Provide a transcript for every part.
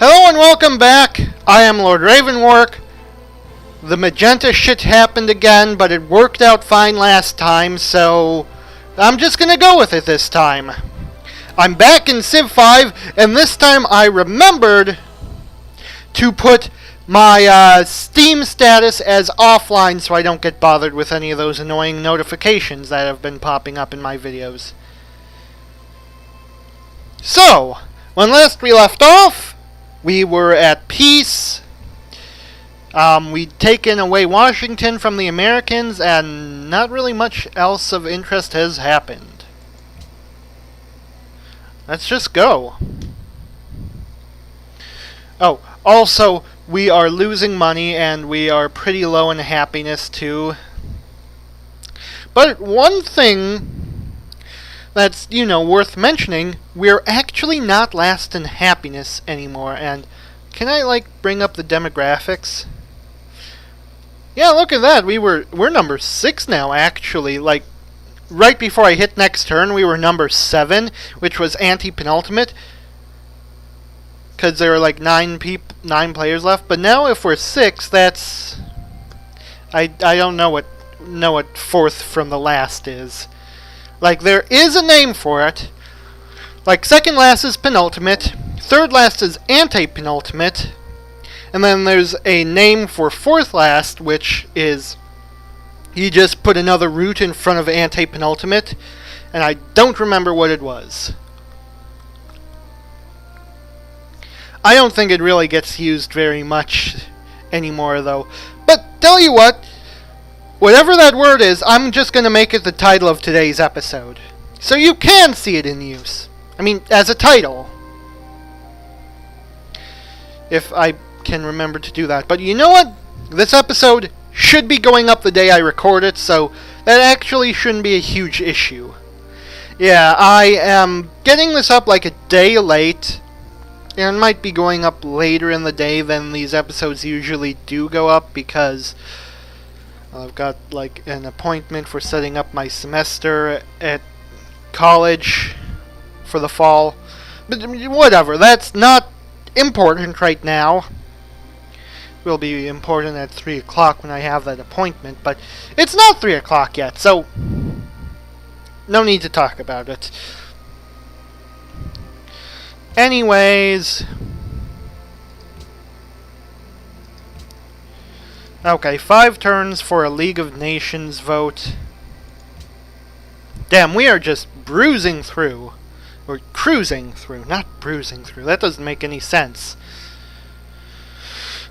Hello and welcome back. I am Lord Revonworc. The magenta shit happened again, but it worked out fine last time, so I'm just gonna go with it this time. I'm back in Civ 5, and this time I remembered to put my Steam status as offline so I don't get bothered with any of those annoying notifications that have been popping up in my videos. So, when last we left off, we were at peace. We'd taken away Washington from the Americans, and not really much else of interest has happened. Let's just go. Oh, also, we are losing money, and we are pretty low in happiness, too. But one thing that's, worth mentioning, we're actually not last in happiness anymore. And can I, bring up the demographics? Yeah, look at that. We're number 6 now, actually. Right before I hit next turn, we were number 7, which was Preantepenultimate, because there were 9 players left. But now, if we're 6, that's I don't know what 4th from the last is. There is a name for it. Second last is penultimate, third last is antepenultimate, and then there's a name for fourth last, which is you just put another root in front of antepenultimate, and I don't remember what it was. I don't think it really gets used very much anymore, though. But tell you what, whatever that word is, I'm just going to make it the title of today's episode. So you can see it in use. I mean, as a title. If I can remember to do that. But you know what? This episode should be going up the day I record it, so that actually shouldn't be a huge issue. Yeah, I am getting this up a day late. And it might be going up later in the day than these episodes usually do go up, because I've got an appointment for setting up my semester at college for the fall. But whatever, that's not important right now. It will be important at 3 o'clock when I have that appointment, but it's not 3 o'clock yet, so no need to talk about it. Anyways, okay, 5 turns for a League of Nations vote. Damn, we are just bruising through. Or cruising through, not bruising through. That doesn't make any sense.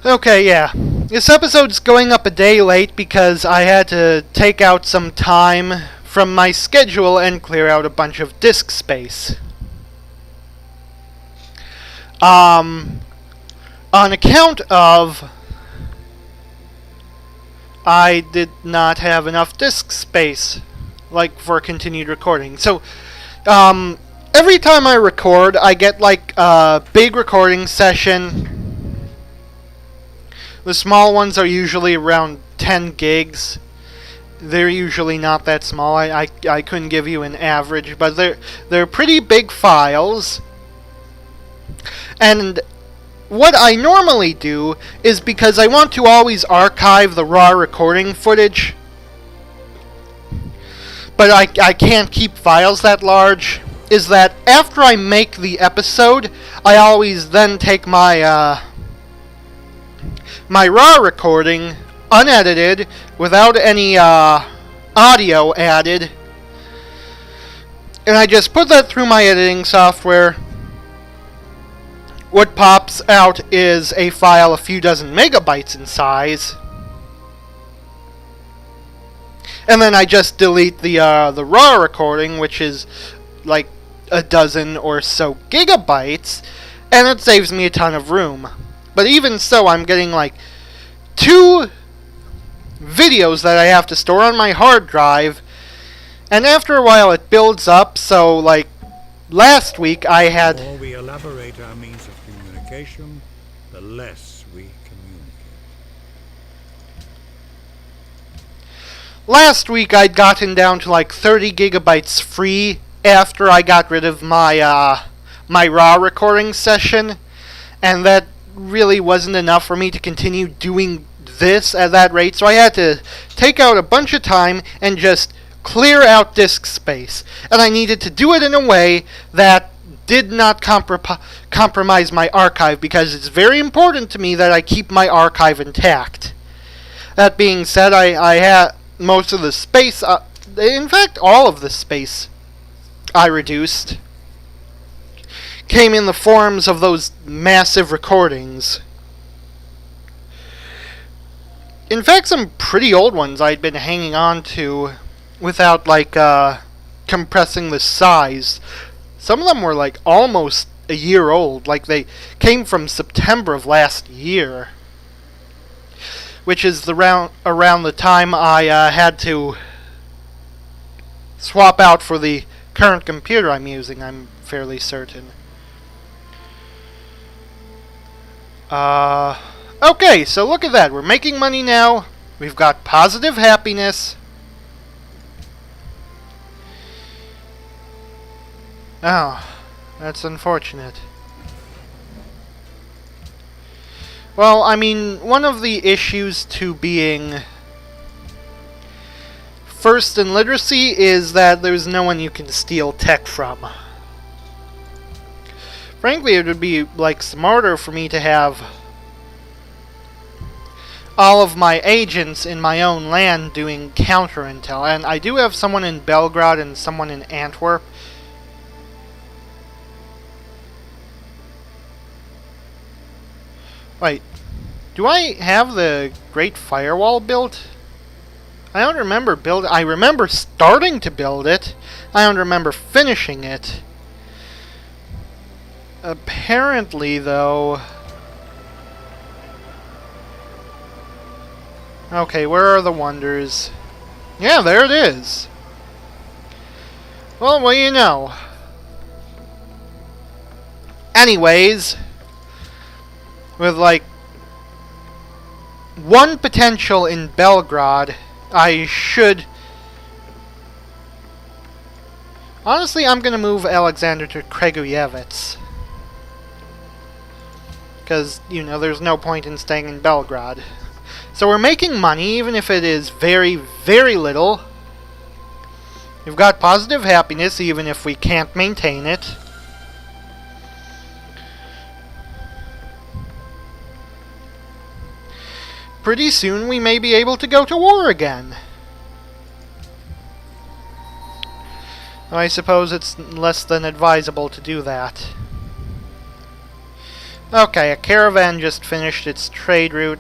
Okay, yeah. This episode's going up a day late because I had to take out some time from my schedule and clear out a bunch of disk space. On account of I did not have enough disk space, for continued recording. So, every time I record, I get, a big recording session. The small ones are usually around 10 gigs. They're usually not that small. I couldn't give you an average, but they're pretty big files. And what I normally do is, because I want to always archive the raw recording footage, but I can't keep files that large, is that after I make the episode, I always then take my my raw recording, unedited, without any audio added, and I just put that through my editing software. What pops out is a file a few dozen megabytes in size, and then I just delete the raw recording, which is a dozen or so gigabytes, and it saves me a ton of room. But even so, I'm getting 2 videos that I have to store on my hard drive, and after a while it builds up. So last week I had... The more we elaborate our means of communication, the less we communicate. Last week I'd gotten down to 30 gigabytes free after I got rid of my my raw recording session, and that really wasn't enough for me to continue doing this at that rate, so I had to take out a bunch of time and just clear out disk space. And I needed to do it in a way that did not compromise my archive, because it's very important to me that I keep my archive intact. That being said, I had most of the space, in fact all of the space I reduced came in the forms of those massive recordings. In fact, some pretty old ones I'd been hanging on to without, like, compressing the size. Some of them were, like, almost a year old. Like, they came from September of last year, which is around the time I had to swap out for the current computer I'm using, I'm fairly certain. Okay, so look at that. We're making money now. We've got positive happiness. Oh, that's unfortunate. Well, I mean, one of the issues to being first in literacy is that there's no one you can steal tech from. Frankly, it would be, like, smarter for me to have all of my agents in my own land doing counter intel. And I do have someone in Belgrade and someone in Antwerp. Wait, do I have the Great Firewall built? I don't remember I remember starting to build it. I don't remember finishing it. Apparently, though... Okay, where are the wonders? Yeah, there it is. Well, what do you know? Anyways, with, like, one potential in Belgrade, I should... Honestly, I'm gonna move Alexander to Kragujevec. Because, you know, there's no point in staying in Belgrade. So we're making money, even if it is very, very little. We've got positive happiness, even if we can't maintain it. Pretty soon we may be able to go to war again. I suppose it's less than advisable to do that. Okay, a caravan just finished its trade route.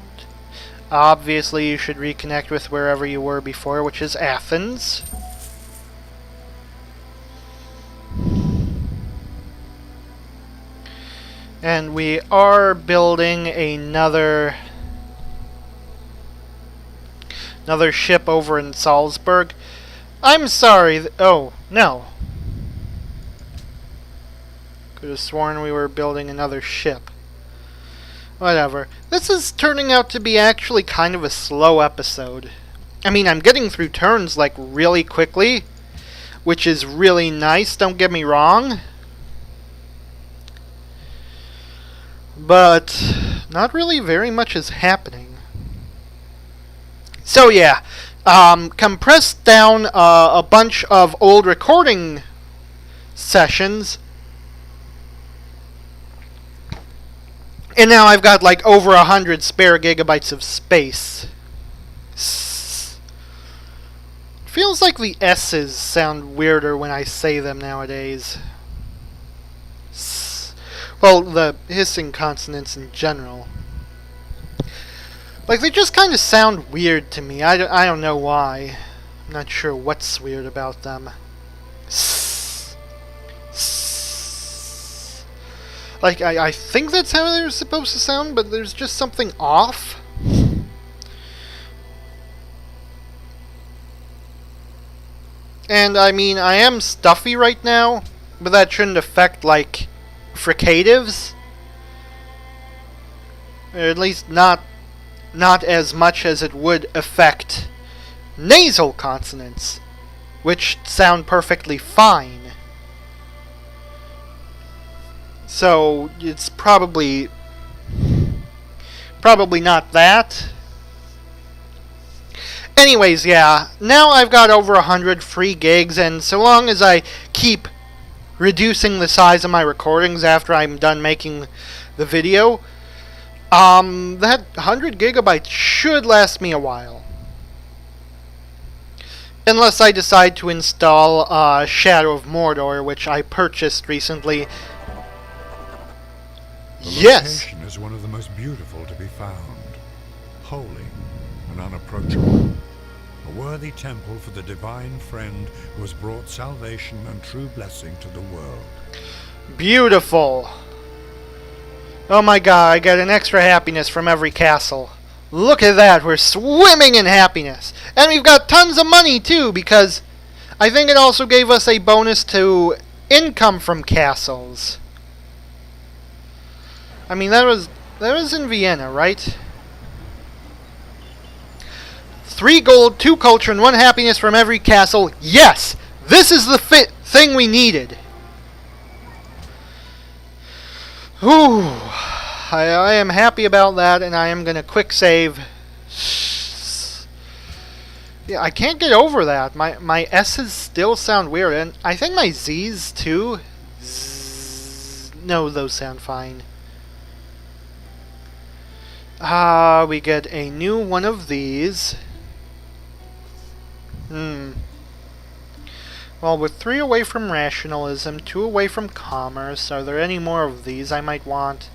Obviously, you should reconnect with wherever you were before, which is Athens. And we are building another ship over in Salzburg. I'm sorry. Oh, no. Could have sworn we were building another ship. Whatever. This is turning out to be actually kind of a slow episode. I mean, I'm getting through turns, like, really quickly, which is really nice, don't get me wrong. But not really very much is happening. So yeah, compressed down a bunch of old recording sessions. And now I've got like over 100 spare gigabytes of space. Feels like the S's sound weirder when I say them nowadays. Well, the hissing consonants in general. Like, they just kind of sound weird to me. I don't know why. I'm not sure what's weird about them. Like, I think that's how they're supposed to sound, but there's just something off. And, I mean, I am stuffy right now, but that shouldn't affect, like, fricatives. Or at least not as much as it would affect nasal consonants, which sound perfectly fine. So it's probably Probably not that. Anyways, yeah, now I've got over 100 free gigs, and so long as I keep reducing the size of my recordings after I'm done making the video, that 100 gigabytes should last me a while. Unless I decide to install Shadow of Mordor, which I purchased recently. The Yes! location is one of the most beautiful to be found. Holy and unapproachable. A worthy temple for the divine friend who has brought salvation and true blessing to the world. Beautiful! Oh my god, I get an extra happiness from every castle. Look at that, we're swimming in happiness! And we've got tons of money too, because I think it also gave us a bonus to income from castles. I mean, that was in Vienna, right? 3 gold, 2 culture, and 1 happiness from every castle. Yes! This is the thing we needed. Whew. I am happy about that, and I am going to quick save. Yeah, I can't get over that. My S's still sound weird, and I think my Z's too. No, those sound fine. We get a new one of these. Well, with 3 away from rationalism, 2 away from commerce, are there any more of these I might want?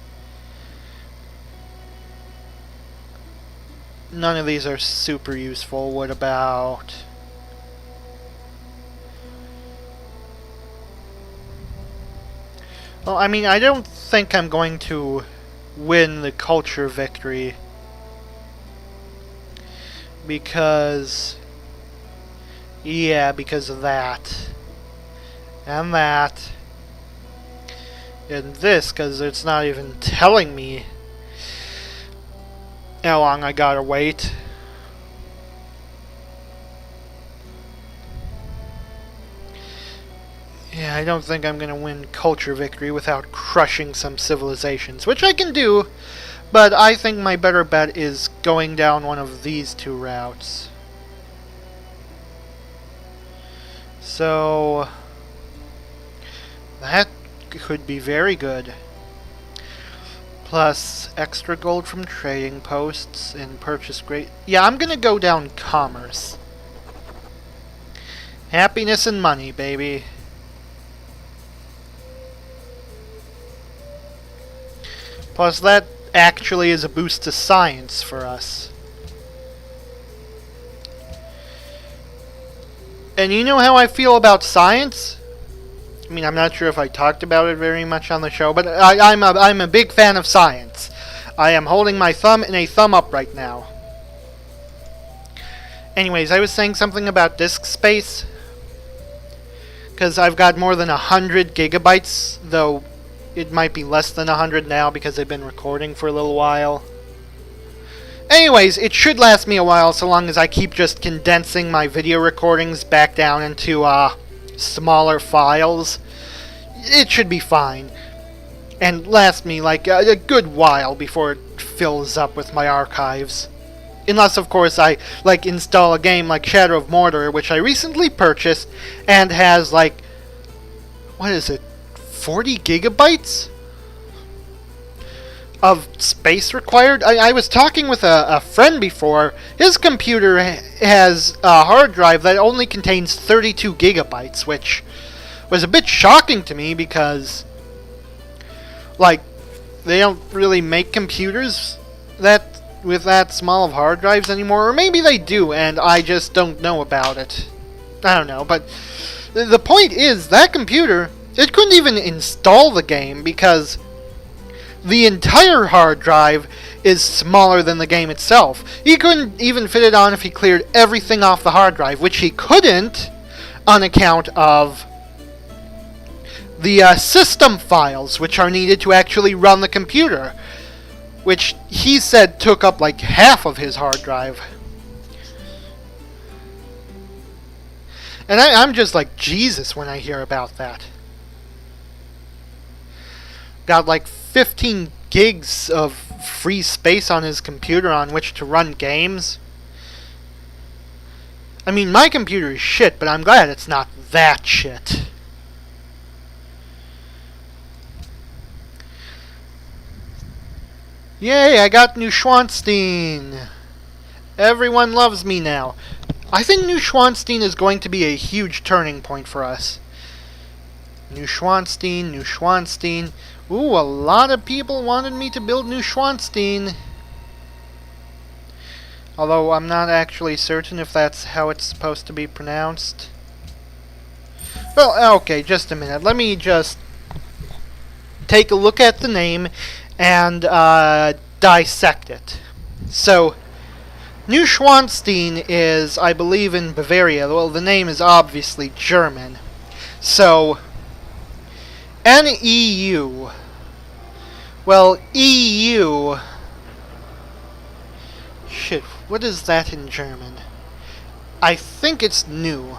None of these are super useful. What about... Well, I mean, I don't think I'm going to win the culture victory. Because... Yeah, because of that. And that. And this, because it's not even telling me how long I gotta wait. Yeah, I don't think I'm gonna win culture victory without crushing some civilizations, which I can do, but I think my better bet is going down one of these 2 routes. So that could be very good. Plus extra gold from trading posts and purchase great. Yeah, I'm gonna go down commerce. Happiness and money, baby. Plus that actually is a boost to science for us. And you know how I feel about science? I mean, I'm not sure if I talked about it very much on the show, but I'm a big fan of science. I am holding my thumb in a thumb up right now. Anyways, I was saying something about disk space. Because I've got more than 100 gigabytes, though it might be less than 100 now because I've been recording for a little while. Anyways, it should last me a while so long as I keep just condensing my video recordings back down into smaller files. It should be fine. And last me like a good while before it fills up with my archives. Unless, of course, I install a game like Shadow of Mordor, which I recently purchased and has like, what is it, 40 gigabytes? Of space required? I was talking with a friend before. His computer has a hard drive that only contains 32 gigabytes, which was a bit shocking to me because, like, they don't really make computers with that small of hard drives anymore. Or maybe they do, and I just don't know about it. I don't know, but the point is, that computer, it couldn't even install the game because the entire hard drive is smaller than the game itself. He couldn't even fit it on if he cleared everything off the hard drive, which he couldn't on account of the system files, which are needed to actually run the computer, which he said took up like half of his hard drive. And I'm just like Jesus when I hear about that. Got like 15 gigs of free space on his computer on which to run games. I mean, my computer is shit, but I'm glad it's not that shit. Yay, I got Neuschwanstein! Everyone loves me now. I think Neuschwanstein is going to be a huge turning point for us. Neuschwanstein. Ooh, a lot of people wanted me to build Neuschwanstein. Although I'm not actually certain if that's how it's supposed to be pronounced. Well, okay, just a minute. Let me just take a look at the name and dissect it. So, Neuschwanstein is, I believe, in Bavaria. Well, the name is obviously German. So, NEU. Well, EU. Shit, what is that in German? I think it's new.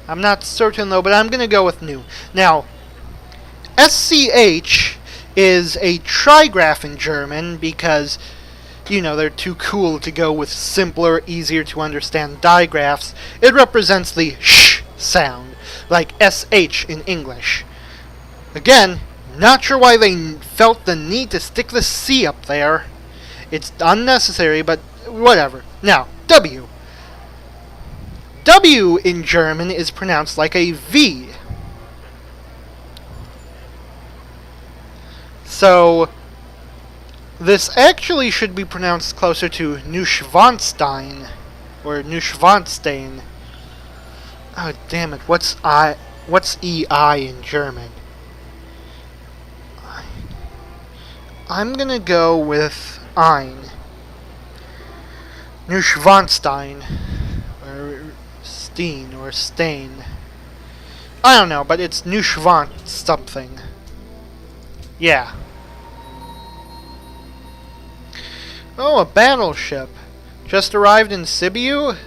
I'm not certain though, but I'm gonna go with new. Now, SCH is a trigraph in German because, you know, they're too cool to go with simpler, easier to understand digraphs. It represents the sh sound, like SH in English. Again, not sure why they felt the need to stick the C up there. It's unnecessary, but whatever. Now, W. W in German is pronounced like a V. So, this actually should be pronounced closer to Neuschwanstein, or Neuschwanstein. Oh, damn it, what's EI in German? I'm gonna go with Ein. Neuschwanstein. Or Steen, or Stain. I don't know, but it's Neuschwan something. Yeah. Oh, a battleship. Just arrived in Sibiu?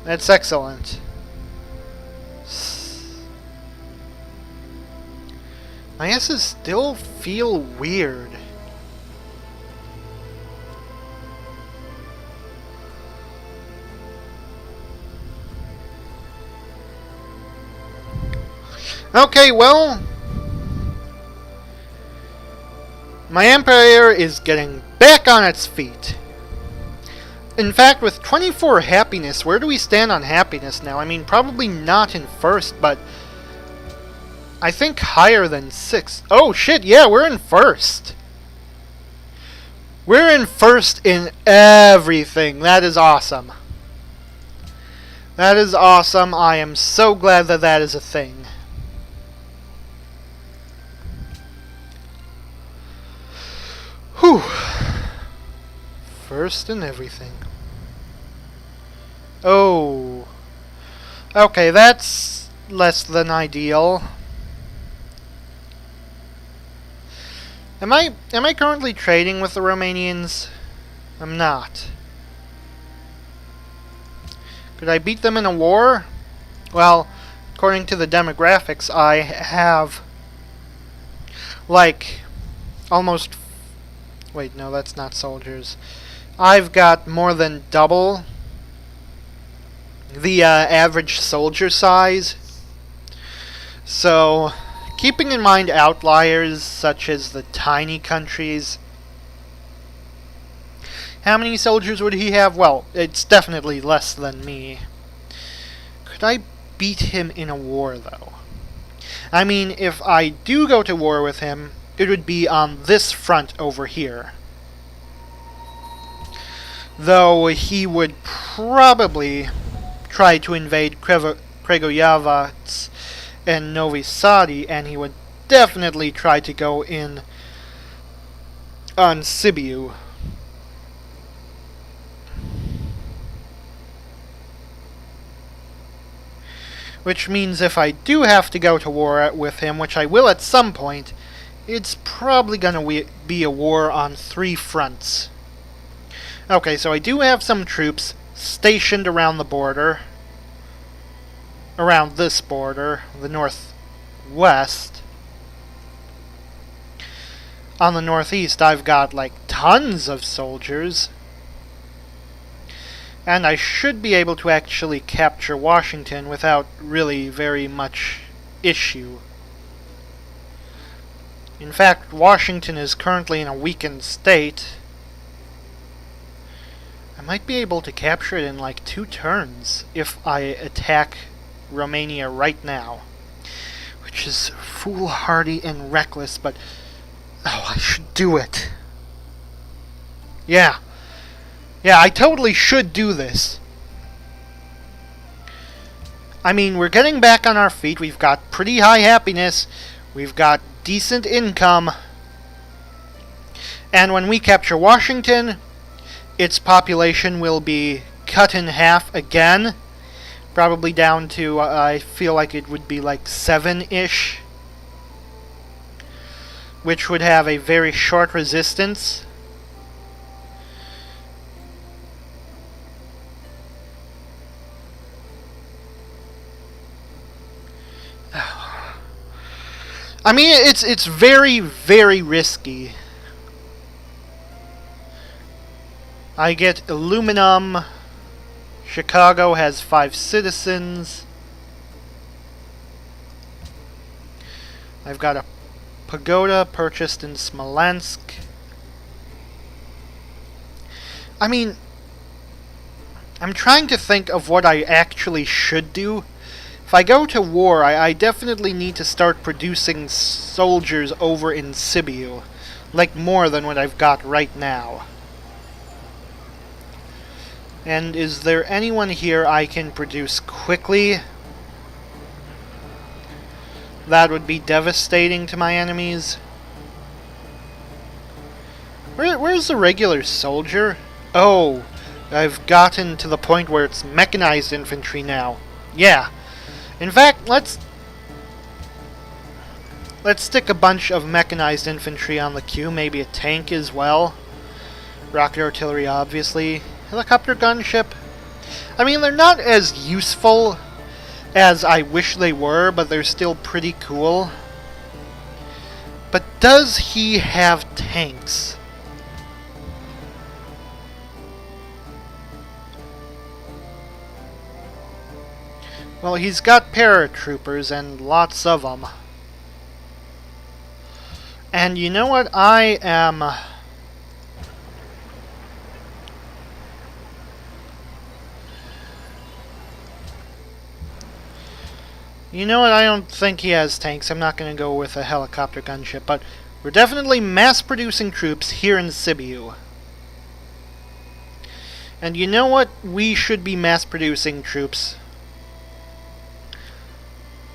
That's excellent. My S's still feel weird. Okay, well, my empire is getting back on its feet. In fact, with 24 happiness, where do we stand on happiness now? I mean, probably not in first, but I think higher than 6. Oh shit, yeah, we're in first. We're in first in everything. That is awesome. That is awesome. I am so glad that that is a thing. Whew. First in everything. Oh. Okay, that's less than ideal. Am I currently trading with the Romanians? I'm not. Could I beat them in a war? Well, according to the demographics, I have like almost... Wait, no, that's not soldiers. I've got more than double the average soldier size. So, keeping in mind outliers such as the tiny countries, how many soldiers would he have? Well, it's definitely less than me. Could I beat him in a war, though? I mean, if I do go to war with him, it would be on this front over here. Though he would probably try to invade Kragujevac and Novi Sadi, and he would definitely try to go in on Sibiu. Which means if I do have to go to war with him, which I will at some point, it's probably gonna be a war on 3 fronts. Okay, so I do have some troops stationed around the border. Around this border, the west. On the northeast, I've got, like, tons of soldiers. And I should be able to actually capture Washington without really very much issue. In fact, Washington is currently in a weakened state. I might be able to capture it in like 2 turns if I attack Romania right now. Which is foolhardy and reckless, but oh, I should do it. Yeah. Yeah, I totally should do this. I mean, we're getting back on our feet. We've got pretty high happiness. We've got decent income. And when we capture Washington, its population will be cut in half again. Probably down to, I feel like it would be like 7-ish. Which would have a very short resistance. I mean, it's very, very risky. I get aluminum. Chicago has 5 citizens. I've got a pagoda purchased in Smolensk. I mean, I'm trying to think of what I actually should do. If I go to war, I definitely need to start producing soldiers over in Sibiu. Like more than what I've got right now. And is there anyone here I can produce quickly? That would be devastating to my enemies. Where's the regular soldier? Oh, I've gotten to the point where it's mechanized infantry now. Yeah. In fact, let's stick a bunch of mechanized infantry on the queue, maybe a tank as well. Rocket artillery, obviously. Helicopter gunship. I mean, they're not as useful as I wish they were, but they're still pretty cool. But does he have tanks? Well, he's got paratroopers, and lots of them. And you know what? I am... You know what? I don't think he has tanks. I'm not going to go with a helicopter gunship, but we're definitely mass-producing troops here in Sibiu. And you know what? We should be mass-producing troops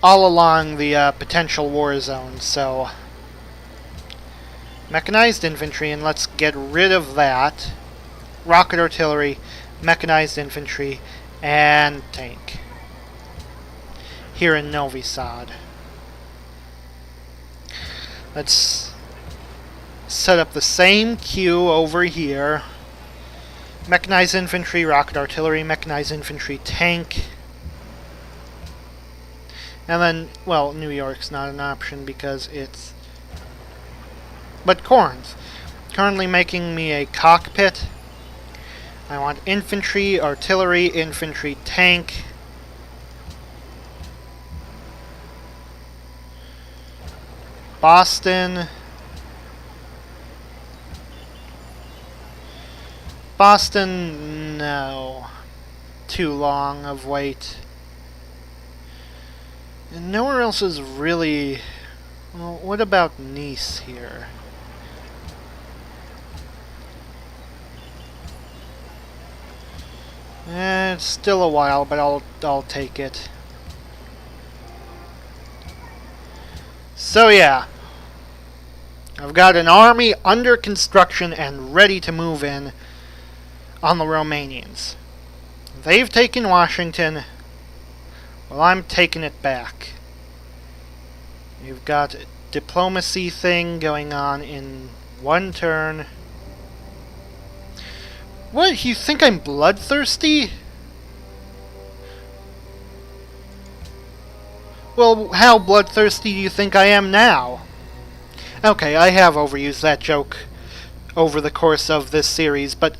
all along the potential war zone, so... Mechanized infantry, and let's get rid of that. Rocket artillery, mechanized infantry, and tank. Here in Novi Sad. Let's set up the same queue over here. Mechanized infantry, rocket artillery, mechanized infantry, tank. And then, well, New York's not an option because it's... But Corinth. Currently making me a cockpit. I want infantry, artillery, infantry, tank. Boston. Boston, no. Too long of wait. And nowhere else is really... Well, what about Nice here? It's still a while, but I'll take it. So yeah. I've got an army under construction and ready to move in on the Romanians. They've taken Washington. Well, I'm taking it back. You've got a diplomacy thing going on in one turn. What, you think I'm bloodthirsty? Well, how bloodthirsty do you think I am now? Okay, I have overused that joke over the course of this series, but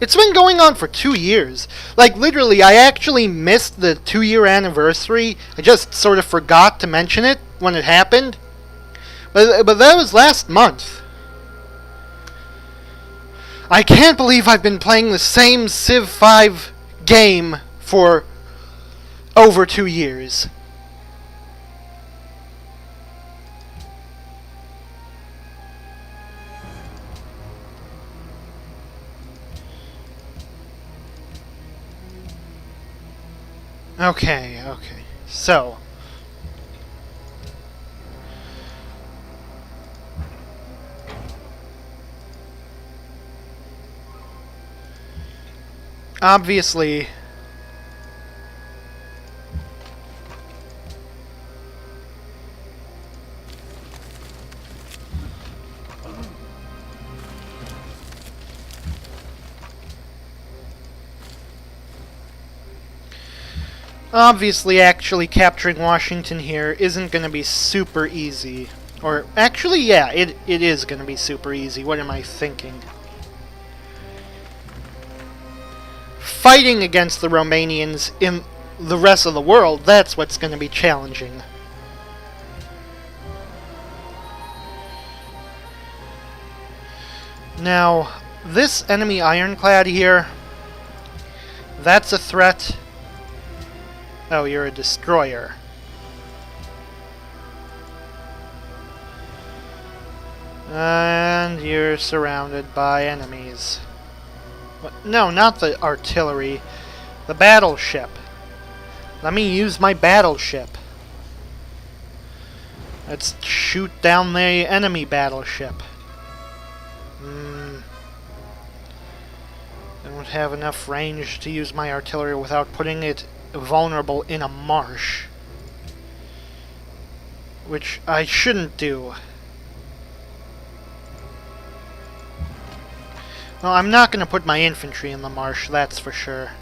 it's been going on for 2 years. Like, literally, I actually missed the 2-year anniversary. I just sort of forgot to mention it when it happened. But that was last month. I can't believe I've been playing the same Civ 5 game for over 2 years. Okay, so obviously actually capturing Washington here isn't going to be super easy. Or, actually, yeah, it is going to be super easy. What am I thinking? Fighting against the Romanians in the rest of the world, that's what's going to be challenging. Now, this enemy ironclad here, that's a threat. Oh, you're a destroyer. And you're surrounded by enemies. What? No, not the artillery. The battleship. Let me use my battleship. Let's shoot down the enemy battleship. I don't have enough range to use my artillery without putting it vulnerable in a marsh. Which I shouldn't do. Well, I'm not going to put my infantry in the marsh, that's for sure.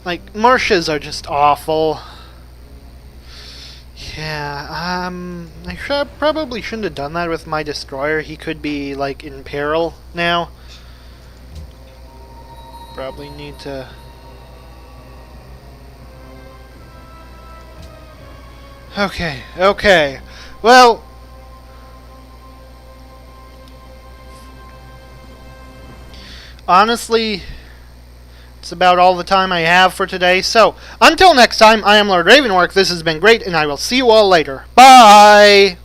Like, marshes are just awful. Yeah, I probably shouldn't have done that with my destroyer. He could be, like, in peril now. Probably need to... Okay. Well... honestly, it's about all the time I have for today. So, until next time, I am Lord Revonworc. This has been great, and I will see you all later. Bye!